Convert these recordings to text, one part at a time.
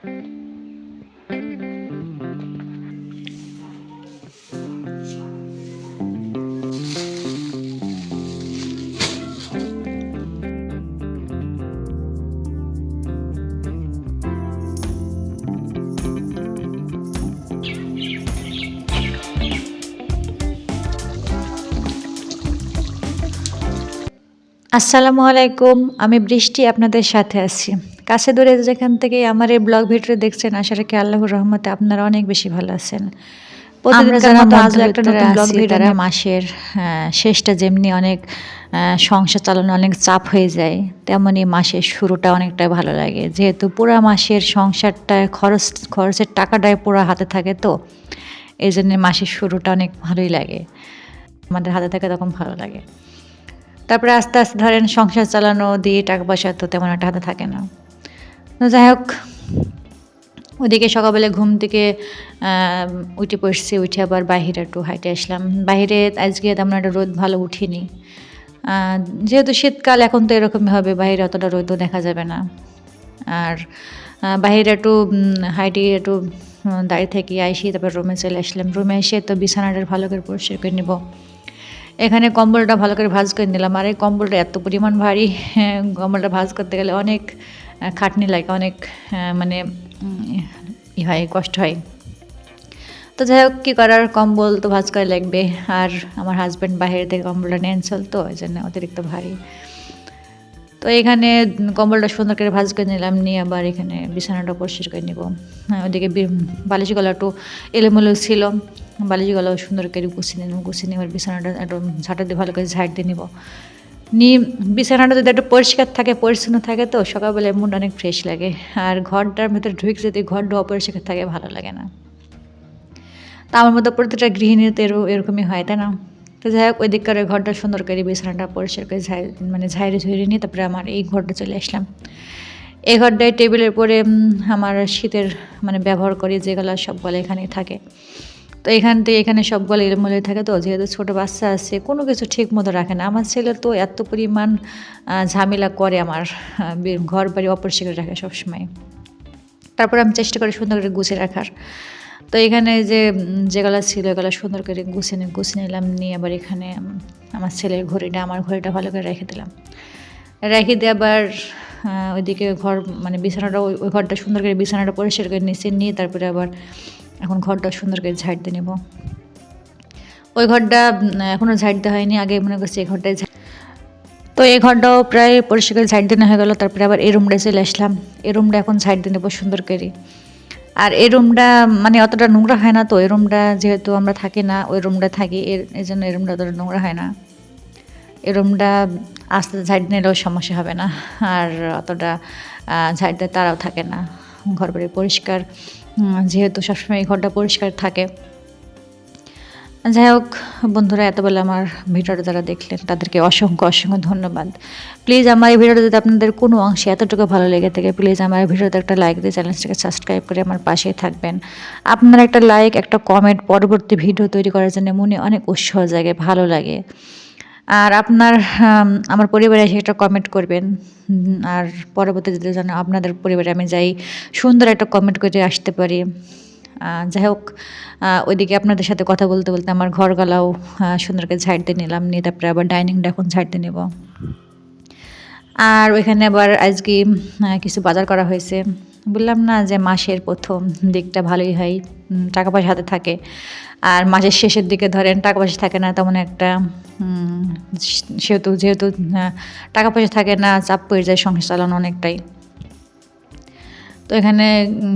আসসালামু আলাইকুম। আমি বৃষ্টি আপনাদের সাথে আছি। কাছে দূরে যেখান থেকে আমার এই ব্লগ ভিডিও দেখছেন, আশা রাখি আল্লাহর রহমতে আপনারা অনেক বেশি ভালো আছেন। প্রতিদিনকার মতো আজও একটা নতুন ব্লগ ভিডিও নিয়ে মাসের শেষটা যেমনি অনেক সংসার চালানো অনেক চাপ হয়ে যায়, তেমনই মাসের শুরুটা অনেকটাই ভালো লাগে। যেহেতু পুরা মাসের সংসারটায় খরচের টাকাটাই পুরা হাতে থাকে, তো এই জন্য মাসের শুরুটা অনেক ভালোই লাগে। আমাদের হাতে থাকে তখন ভালো লাগে। তারপরে আস্তে আস্তে ধরেন সংসার চালানো দিয়ে টাকা পয়সা তো তেমন একটা হাতে থাকে না। তো যাই হোক, ওদিকে সকালবেলা ঘুম থেকে উঠে পড়ছি, উঠে আবার বাহিরে একটু হাঁটে আসলাম। বাহিরে আজকে তেমন একটা রোদ ভালো উঠিনি, যেহেতু শীতকাল এখন তো এরকমই হবে, বাইরে অতটা রোদও দেখা যাবে না। আর বাহিরে একটু হাইটে একটু দাঁড়িয়ে থেকে আইসি, তারপর রুমে চলে আসলাম। রুমে এসে তো বিছানাটা ভালো করে পরিষ্কার করে নেব। এখানে কম্বলটা ভালো করে ভাঁজ করে নিলাম। আর এই কম্বলটা এত পরিমাণ ভারী, কম্বলটা ভাঁজ করতে গেলে অনেক খাটনি লাগে, অনেক মানে হয়, কষ্ট হয়। তো যাই হোক, কী করার, কম্বল তো ভাঁজ করে লাগবে। আর আমার হাজব্যান্ড বাইরে থেকে কম্বলটা নিয়ে আনছিল, তো এই জন্য অতিরিক্ত ভারী। তো এখানে কম্বলটা সুন্দর করে ভাঁজ করে নিলাম, নিয়ে আবার এখানে বিছানাটা পরিষ্কার করে নেব। ওইদিকে বালিশ গলা একটু এলোমেলো ছিল, বালিশ গলাও সুন্দর করে গুছিয়ে নেব। গুছিয়ে নিয়ে বিছানাটা একটু ঝাঁটা দিয়ে ভালো করে ঝাড় দিয়ে নেব। নিয়ে বিছানাটা যদি একটু পরিষ্কার থাকে, পরিচ্ছন্ন থাকে, তো সকালবেলায় মনটা অনেক ফ্রেশ লাগে। আর ঘরটার ভেতরে ঢুকে যদি ঘরটা অপরিষ্কার থাকে, ভালো লাগে না। তা আমার মতো প্রতিটা গৃহিণীর তো এরকমই হয়, তাই না? তো যাই হোক, ওই দিককার ঘরটা সুন্দর করে বিছানাটা পরিষ্কার করে ঝাইরে ঝুড়ে নিয়ে তারপরে আমার এই ঘরটা চলে আসলাম। এই ঘরটায় টেবিলের পরে আমার শীতের ব্যবহার করি যেগুলো, সবগুলো এখানেই থাকে। তো এখানে সবগুলো এলোমেলো থাকে। তো যেহেতু ছোটো বাচ্চা আছে, কোনো কিছু ঠিক মতো রাখে না। আমার ছেলে তো এত পরিমাণ ঝামেলা করে, আমার ঘর বাড়ি অপরিষ্কার রাখে সবসময়। তারপর আমি চেষ্টা করি সুন্দর করে গুছিয়ে রাখার। তো এখানে যেগুলো ছিল এগুলো সুন্দর করে গুছিয়ে নিলাম। নিয়ে আবার এখানে আমার ছেলের ঘড়িটা, আমার ঘড়িটা ভালো করে রেখে দিলাম। রেখে দিয়ে আবার ওইদিকে ঘর বিছানাটা, ওই ঘরটা সুন্দর করে বিছানাটা পরিষ্কার করে নিয়ে তারপরে আবার এখন ঘরটা সুন্দর করে ঝাড় দিয়ে নেব। ওই ঘরটা এখনও ঝাড় দেওয়া হয়নি, আগে মনে করছি এই ঘরটায় তো এই ঘরটাও প্রায় পরিষ্কার করে ঝাড় দেওয়া হয়ে গেলো। তারপরে আবার এই রুমটায় চলে আসলাম। এই রুমটা এখন ঝাড় দিয়ে নেবো সুন্দর করে। আর এই রুমটা অতটা নোংরা হয় না, তো এই রুমটা যেহেতু আমরা থাকি না, ওই রুমটা থাকি, এই জন্য এই রুমটা অতটা নোংরা হয় না। এই রুমটা আস্তে ঝাড় নিলেও সমস্যা হবে না, আর অতটা ঝাড় দিয়ে তারাও থাকে না। ঘর বাড়ি পরিষ্কার, যেহেতু সবসময় এই ঘরটা পরিষ্কার থাকে। যাই হোক বন্ধুরা, এতবেলা আমার ভিডিওটা যারা দেখলেন তাদেরকে অসংখ্য অসংখ্য ধন্যবাদ। প্লিজ আমার এই ভিডিওটা যদি আপনাদের কোনো অংশে এতটুকু ভালো লেগে থাকে, প্লিজ আমার এই ভিডিওতে একটা লাইক দিয়ে চ্যানেলটাকে সাবস্ক্রাইব করে আমার পাশেই থাকবেন। আপনার একটা লাইক, একটা কমেন্ট পরবর্তী ভিডিও তৈরি করার জন্য মনে অনেক উৎসাহ জাগে, ভালো লাগে। আর আপনার আমার পরিবারে এসে একটা কমেন্ট করবেন। আর পরবর্তীতে যেন আপনাদের পরিবারে আমি যাই, সুন্দর একটা কমেন্ট করে আসতে পারি। যাই হোক, ওইদিকে আপনাদের সাথে কথা বলতে বলতে আমার ঘরগুলাও সুন্দর করে ঝাড় দিয়ে নিলাম। নিয়ে তারপরে আবার ডাইনিংটা এখন ঝাড় দিয়ে নেব। আর ওইখানে আবার আজকে কিছু বাজার করা হয়েছে। বললাম না যে মাসের প্রথম দিকটা ভালোই হয়, টাকা পয়সা হাতে থাকে। আর মাসের শেষের দিকে ধরেন টাকা পয়সা থাকে না তেমন একটা, যেহেতু টাকা পয়সা থাকে না, চাপ পড়ে যায় সংসার চালানো অনেকটাই। তো এখানে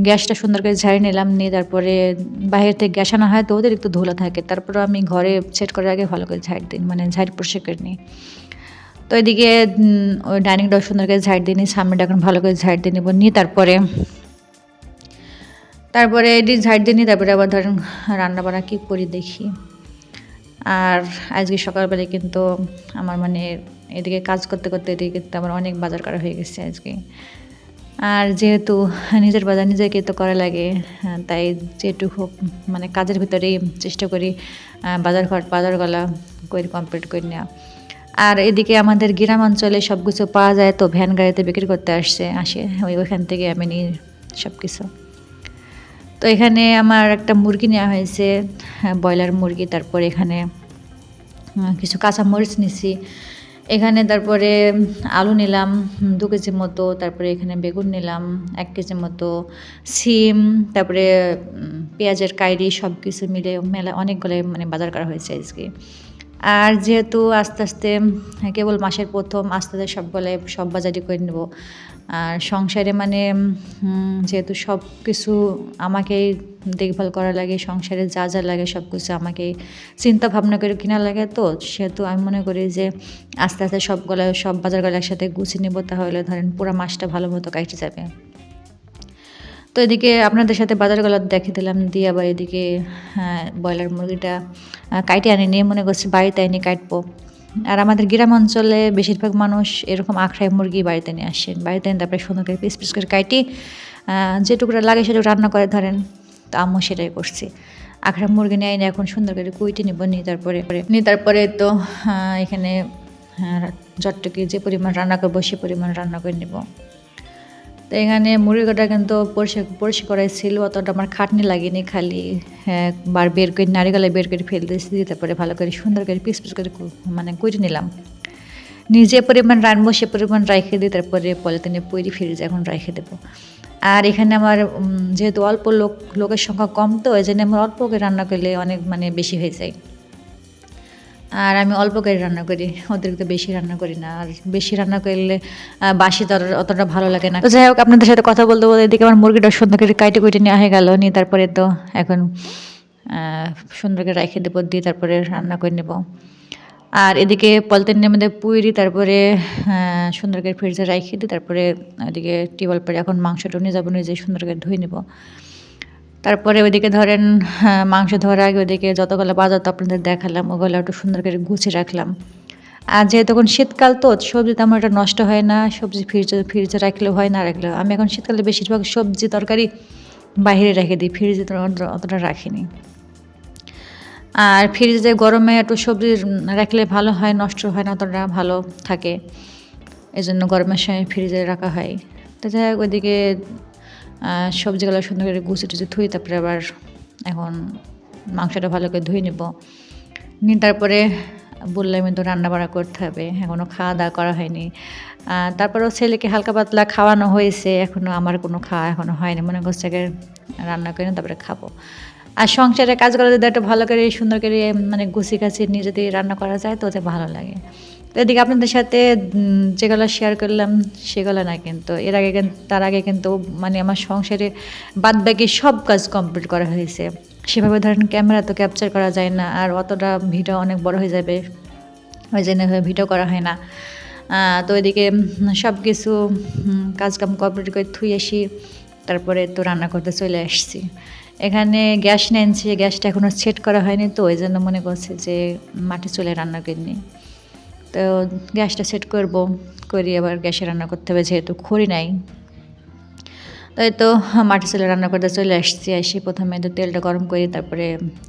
গ্যাসটা সুন্দর করে ঝাড়িয়ে নিলাম। নিয়ে তারপরে বাইরে থেকে গ্যাস আনা হয়, তো ওদের একটু ধুলা থাকে। তারপরে আমি ঘরে সেট করার আগে ভালো করে ঝাড় দিই, ঝাড় পরিষ্কার করে নিই। তো এদিকে ওই ডাইনিংটাও সুন্দর করে ঝাড় দিয়ে নিই, সামনেটা এখন ভালো করে ঝাড় দিয়ে নেব। নিয়ে তারপরে এদিকে ঝাড় দিয়ে নিই। তারপরে আবার ধরেন রান্নাবান্না কী করি দেখি। আর আজকে সকালবেলায় কিন্তু আমার এদিকে কাজ করতে করতে এদিকে কিন্তু আমার অনেক বাজার করা হয়ে গেছে আজকে। আর যেহেতু নিজের বাজার নিজেকে তো করা লাগে, তাই যেটুকু কাজের ভিতরেই চেষ্টা করি বাজারগুলা করে কমপ্লিট করে নেওয়া। আর এদিকে আমাদের গ্রাম অঞ্চলে সব কিছু পাওয়া যায়, তো ভ্যান গাড়িতে বিক্রি করতে আসে ওইখান থেকে আমি নিয়ে সব কিছু। তো এখানে আমার একটা মুরগি নেওয়া হয়েছে, ব্রয়লার মুরগি। তারপরে এখানে কিছু কাঁচামরিচ নিছি। এখানে তারপরে আলু নিলাম 2 কেজি মতো, তারপরে এখানে বেগুন নিলাম 1 কেজি মতো, সিম, তারপরে পেঁয়াজের কাইরি সব কিছু মিলে মেলা অনেকগুলো মানে বাজার করা হয়েছে আজকে। আর যেহেতু আস্তে আস্তে কেবল মাসের প্রথম, আস্তে আস্তে সব বাজারই করে নেব। আর সংসারে মানে যেহেতু সব কিছু আমাকেই দেখভাল করা লাগে, সংসারে যা যা লাগে সব কিছু আমাকেই চিন্তা ভাবনা করে কিনা লাগে, তো সেহেতু আমি মনে করি যে আস্তে আস্তে সব বাজারগুলো একসাথে গুছিয়ে নেব, তাহলে ধরেন পুরো মাসটা ভালো মতো কাটে যাবে। তো এদিকে আপনাদের সাথে বাজারগুলো দেখে দিলাম, দিয়ে আবার এদিকে ব্রয়লার মুরগিটা কাইটে আনিনি, মনে করছি বাড়িতে এনে কাটবো। আর আমাদের গ্রাম অঞ্চলে বেশিরভাগ মানুষ এরকম আখড়াই মুরগি বাড়িতে নিয়ে আসেন, বাড়িতে এনে তারপরে সুন্দর করে পিস পিস করে কাটি যেটুকুটা লাগে সেটুকু রান্না করে ধরেন। তো আম্মু সেটাই করছি, আখড়া মুরগি নিয়ে এনে এখন সুন্দর করে কুইটে নিব, তারপরে তো এখানে যতটুকু যে পরিমাণ রান্না করবো সে পরিমাণ রান্না করে নেব। তো এখানে মুরগিটা কিন্তু পরিষ্কার করাই ছিল, অতটা আমার খাটনি লাগেনি, খালি বার বের করে নারিকেলে বের করে ফেলে দিয়েছি, তারপরে ভালো করে সুন্দর করে পিস পিস করে মানে কুইটে নিলাম। নিজে পরিমাণ রানবো সে পরিমাণ রাইখে দিই, তারপরে পলিথিনে পুরি ফ্রিজে এখন রাইখে দেবো। আর এখানে আমার যেহেতু অল্প লোকের সংখ্যা কম, তো এই জন্য আমার অল্প করে রান্না করলে অনেক মানে বেশি হয়ে যায়। আর আমি অল্প করে রান্না করি, অতিরিক্ত বেশি রান্না করি না। আর বেশি রান্না করলে বাসি অতটা ভালো লাগে না। তো যাই হোক, আপনাদের সাথে কথা বলতে বলতে এদিকে আমার মুরগিটা সুন্দর করে কাইটে কুইটে নেওয়া হয়ে গেল, নিয়ে তারপরে তো এখন সুন্দর করে রেখে দেবো, দিয়ে তারপরে রান্না করে নেব। আর এদিকে পলিথিনের মধ্যে পুইরি, তারপরে সুন্দর করে ফ্রিজে রেখে দিই, তারপরে এদিকে টিউবওয়েল পরে এখন মাংসটা নিয়ে যাবো, নিজে সুন্দর করে ধুয়ে নেব। তারপরে ওইদিকে ধরেন মাংস ধোয়ার আগে ওইদিকে যতগুলো বাজার তো আপনাদের দেখালাম, ওগুলো একটু সুন্দর করে গুছিয়ে রাখলাম। আর যেহেতু এখন শীতকাল, তো সবজি তেমন একটা নষ্ট হয় না, সবজি ফ্রিজে রাখলেও হয়, না রাখলেও। আমি এখন শীতকালে বেশিরভাগ সবজি তরকারি বাইরে রেখে দিই, ফ্রিজে অতটা রাখিনি। আর ফ্রিজে গরমে একটু সবজি রাখলে ভালো হয়, নষ্ট হয় না, অতটা ভালো থাকে, এই জন্য গরমের সময় ফ্রিজে রাখা হয়। তো যাই হোক, ওইদিকে সবজিগুলো সুন্দর করে গুছিয়ে টুচি ধুই, তারপরে আবার এখন মাংসটা ভালো করে ধুয়ে নেব, নিয়ে তারপরে বললাম তো রান্না বান্না করতে হবে, এখনও খাওয়া দাওয়া করা হয়নি। তারপরেও ছেলেকে হালকা পাতলা খাওয়ানো হয়েছে, এখনও আমার কোনো খাওয়া এখনও হয়নি, মনে করছে আগে রান্না করে তারপরে খাবো। আর সংসারের কাজগুলো যদি একটু ভালো করে সুন্দর করে মানে গুছিয়ে গাছিয়ে নিয়ে যদি রান্না করা যায় তো ওতে ভালো লাগে। তো এদিকে আপনাদের সাথে যেগুলো শেয়ার করলাম সেগুলো না, কিন্তু তার আগে কিন্তু মানে আমার সংসারে বাদবাকি সব কাজ কমপ্লিট করা হয়েছে। সেভাবে ধরেন ক্যামেরা তো ক্যাপচার করা যায় না, আর অতটা ভিডিও অনেক বড় হয়ে যাবে, ওই জন্য ভিডিও করা হয় না। তো এদিকে সব কিছু কাজকাম কমপ্লিট করে থুই আসি, তারপরে তো রান্না করতে চলে আসছি। এখানে গ্যাস নিয়েছি, গ্যাসটা এখনও সেট করা হয়নি, তো ওই জন্য মনে করছে যে মাটি চুলে রান্না করিনি। তো গ্যাসটা সেট করি আবার গ্যাসে রান্না করতে হবে, যেহেতু খড়ি নাই। তাই তো মাটি চুলে রান্না করতে চলে আসি প্রথমে তো তেলটা গরম করি, তারপরে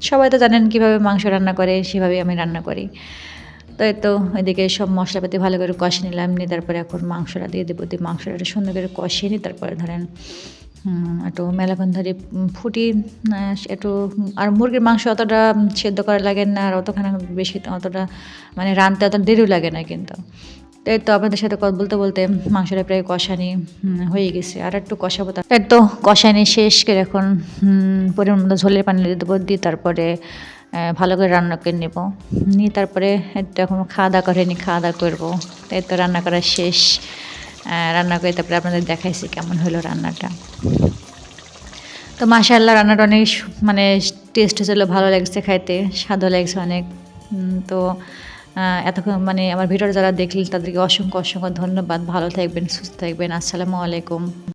সবাই তো জানেন কীভাবে মাংস রান্না করে, সেভাবেই আমি রান্না করি। তাই তো এদিকে সব মশলাপাতি ভালো করে কষে নিলাম, নিয়ে তারপরে এখন মাংসটা দিয়ে দেবো, দিয়ে মাংসটা সুন্দর করে কষিয়ে নিই, তারপরে ধরেন একটু মেলাক্ষণ ধরে ফুটি একটু। আর মুরগির মাংস অতটা সেদ্ধ করা লাগে না, আর অতখানি বেশি অতটা মানে রাঁধতে অত দেরিও লাগে না কিন্তু। তাই তো আপনাদের সাথে কথা বলতে বলতে মাংসটা প্রায় কষানি হয়ে গেছে, আর একটু কষাবো। তাই তো কষানি শেষ করে এখন পরিমাণ মতো ঝোলের পানি দিয়ে দেবো, দিয়ে তারপরে ভালো করে রান্না করে নেব, নিয়ে তারপরে একটু এখন খাওয়া দাওয়া করেনি, খাওয়া দাওয়া করবো। তাই তো রান্না করা শেষ, রান্না করে তারপরে আপনাদের দেখাইছি কেমন হলো রান্নাটা। তো মাশাআল্লাহ রান্নাটা অনেক মানে টেস্ট হয়েছিল, ভালো লাগছে খাইতে, স্বাদও লাগছে অনেক। তো এতক্ষণ মানে আমার ভিডিওটা যারা দেখলেন তাদেরকে অসংখ্য ধন্যবাদ। ভালো থাকবেন, সুস্থ থাকবেন। আসসালামু আলাইকুম।